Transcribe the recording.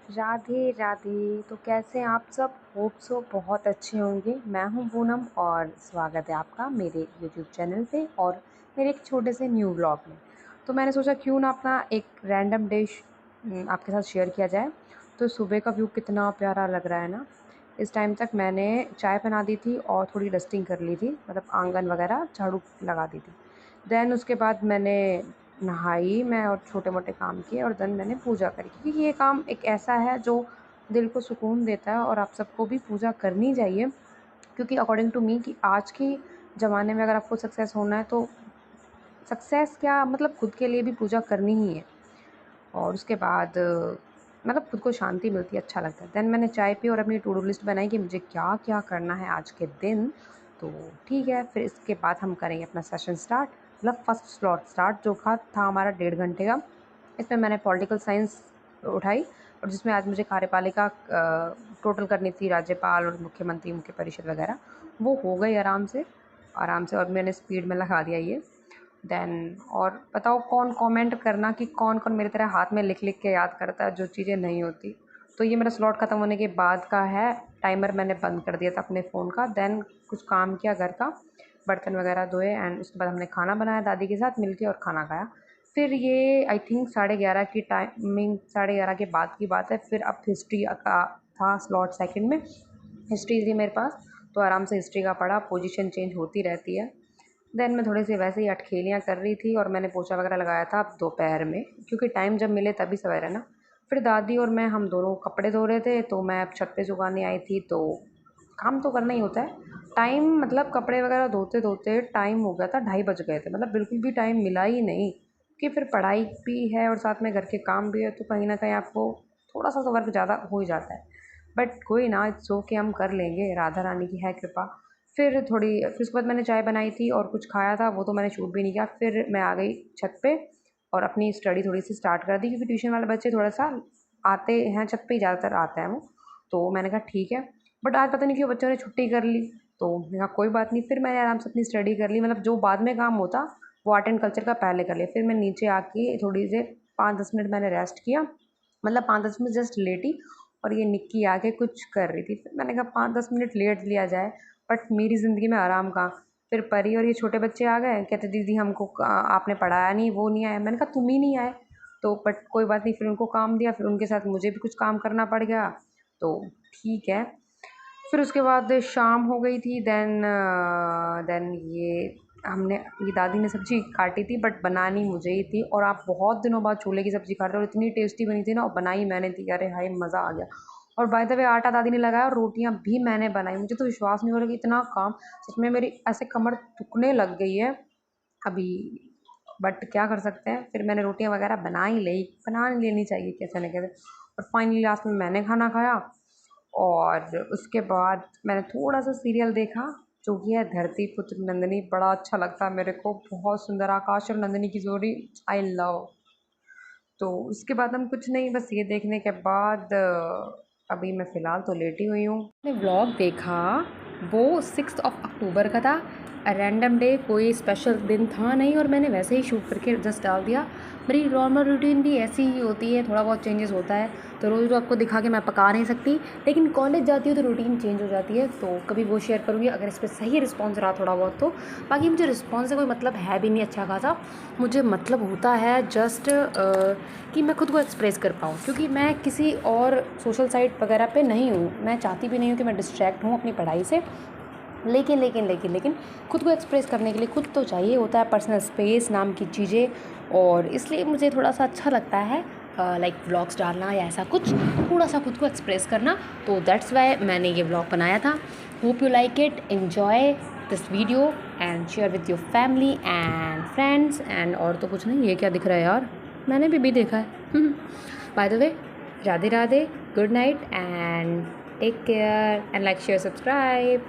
राधे राधे। तो कैसे हैं आप सब? होप सो बहुत अच्छे होंगे। मैं हूं पूनम और स्वागत है आपका मेरे यूट्यूब चैनल पे और मेरे एक छोटे से न्यू व्लॉग में। तो मैंने सोचा क्यों ना अपना एक रैंडम डिश आपके साथ शेयर किया जाए। तो सुबह का व्यू कितना प्यारा लग रहा है ना। इस टाइम तक मैंने चाय बना दी थी और थोड़ी डस्टिंग कर ली थी, मतलब आंगन वगैरह झाड़ू लगा दी थी। देन उसके बाद मैंने नहाई मैं और छोटे मोटे काम किए और देन मैंने पूजा करी, क्योंकि ये काम एक ऐसा है जो दिल को सुकून देता है और आप सबको भी पूजा करनी चाहिए। क्योंकि अकॉर्डिंग टू मी कि आज की ज़माने में अगर आपको सक्सेस होना है तो सक्सेस क्या मतलब खुद के लिए भी पूजा करनी ही है। और उसके बाद मतलब खुद को शांति मिलती है, अच्छा लगता है। देन मैंने चाय पी और अपनी टू डू लिस्ट बनाई कि मुझे क्या क्या करना है आज के दिन। तो ठीक है, फिर इसके बाद हम करेंगे अपना सेशन स्टार्ट। मतलब फर्स्ट स्लॉट स्टार्ट जो था हमारा 1.5 घंटे का। इसमें मैंने पॉलिटिकल साइंस उठाई और जिसमें आज मुझे कार्यपालिका टोटल करनी थी, राज्यपाल और मुख्यमंत्री मुख्य परिषद वगैरह। वो हो गई आराम से और मैंने स्पीड में लगा दिया ये। देन और बताओ कौन कमेंट करना कि कौन कौन मेरी तरह हाथ में लिख लिख के याद करता है जो चीज़ें नहीं होती। तो ये मेरा स्लॉट ख़त्म होने के बाद का है। टाइमर मैंने बंद कर दिया था अपने फ़ोन का। देन कुछ काम किया घर का, बर्तन वगैरह धोए एंड उसके बाद हमने खाना बनाया दादी के साथ मिलके और खाना खाया। फिर ये आई थिंक 11:30 की टाइमिंग, 11:30 के बाद की बात है। फिर अब हिस्ट्री का था स्लॉट सेकंड में। हिस्ट्री थी मेरे पास तो आराम से हिस्ट्री का पढ़ा। पोजीशन चेंज होती रहती है। देन मैं थोड़ी सी वैसे ही अटखेलियाँ कर रही थी और मैंने पोछा वगैरह लगाया था दोपहर में, क्योंकि टाइम जब मिले तभी सवेरे ना। फिर दादी और मैं हम दोनों कपड़े धो रहे थे तो मैं अब छत पे सुखाने आई थी। तो काम तो करना ही होता है। टाइम मतलब कपड़े वगैरह धोते धोते टाइम हो गया था, 2:30 बज गए थे। मतलब बिल्कुल भी टाइम मिला ही नहीं, कि फिर पढ़ाई भी है और साथ में घर के काम भी है तो कहीं ना कहीं आपको थोड़ा सा तो वर्क ज़्यादा हो ही जाता है। बट कोई ना, इट्स ओके, हम कर लेंगे, राधा रानी की है कृपा। फिर उसके बाद मैंने चाय बनाई थी और कुछ खाया था, वो तो मैंने शूट भी नहीं किया। फिर मैं आ गई छत पे और अपनी स्टडी थोड़ी सी स्टार्ट कर दी, क्योंकि ट्यूशन वाले बच्चे थोड़ा सा आते हैं छत पे ही, ज़्यादातर आते हैं वो। तो मैंने कहा ठीक है। बट आज पता नहीं क्यों बच्चों ने छुट्टी कर ली। तो मैंने कहा कोई बात नहीं। फिर मैंने आराम से अपनी स्टडी कर ली, मतलब जो बाद में काम होता वो आर्ट एंड कल्चर का पहले कर लिया। फिर मैं नीचे आके थोड़ी देर 5-10 मिनट मैंने रेस्ट किया, मतलब 5-10 मिनट जस्ट लेटी। और ये निक्की आके कुछ कर रही थी। फिर मैंने कहा 5-10 मिनट लेट लिया जाए, बट मेरी ज़िंदगी में आराम कहाँ। फिर परी और ये छोटे बच्चे आ गए, कहते दीदी हमको आपने पढ़ाया नहीं, वो नहीं आया। मैंने कहा तुम ही नहीं आए। तो बट कोई बात नहीं, फिर उनको काम दिया, फिर उनके साथ मुझे भी कुछ काम करना पड़ गया। तो ठीक है। फिर उसके बाद शाम हो गई थी। देन ये दादी ने सब्ज़ी काटी थी बट बनानी मुझे ही थी। और आप बहुत दिनों बाद छोले की सब्ज़ी खा रहे थे और इतनी टेस्टी बनी थी ना, और बनाई मैंने थी। अरे हाय मज़ा आ गया। और बाय द वे आटा दादी ने लगाया और रोटियां भी मैंने बनाई। मुझे तो विश्वास नहीं हो रहा कि इतना काम सच में, मेरी ऐसे कमर दुखने लग गई है अभी। बट क्या कर सकते हैं, फिर मैंने रोटियां वगैरह बना ही लेनी चाहिए कैसे न कैसे। और फाइनली लास्ट में मैंने खाना खाया। और उसके बाद मैंने थोड़ा सा सीरियल देखा, जो कि है धरती पुत्र नंदिनी। बड़ा अच्छा लगता है मेरे को, बहुत सुंदर। आकाश और नंदिनी की जोड़ी आई लव। तो उसके बाद हम कुछ नहीं, बस ये देखने के बाद अभी मैं फ़िलहाल तो लेटी हुई हूँ। मैंने व्लॉग देखा, वो 6 अक्टूबर का था। रैंडम डे, कोई स्पेशल दिन था नहीं और मैंने वैसे ही शूट करके जस्ट डाल दिया। मेरी नॉर्मल रूटीन भी ऐसी ही होती है, थोड़ा बहुत चेंजेस होता है। तो रोज़ रोज़ आपको दिखा के मैं पका नहीं सकती, लेकिन कॉलेज जाती हूँ तो रूटीन चेंज हो जाती है। तो कभी वो शेयर करूँगी अगर इस पर सही रिस्पॉन्स रहा थोड़ा बहुत तो। बाकी मुझे रिस्पॉन्स से कोई मतलब है भी नहीं अच्छा खासा। मुझे मतलब होता है जस्ट कि मैं खुद को एक्सप्रेस कर पाऊँ, क्योंकि मैं किसी और सोशल साइट वगैरह पे नहीं हूँ। मैं चाहती भी नहीं हूँ कि मैं डिस्ट्रैक्ट हूँ अपनी पढ़ाई से। लेकिन खुद को एक्सप्रेस करने के लिए खुद तो चाहिए होता है, पर्सनल स्पेस नाम की चीज़ें। और इसलिए मुझे थोड़ा सा अच्छा लगता है लाइक व्लॉग्स डालना या ऐसा कुछ, थोड़ा सा खुद को एक्सप्रेस करना। तो दैट्स वाई मैंने ये व्लॉग बनाया था। Hope you like it, enjoy this video and share with your family and friends. And और तो कुछ नहीं। ये क्या दिख रहा है यार, मैंने भी देखा है। By the way, Radhe Radhe, good night and take care and like share subscribe.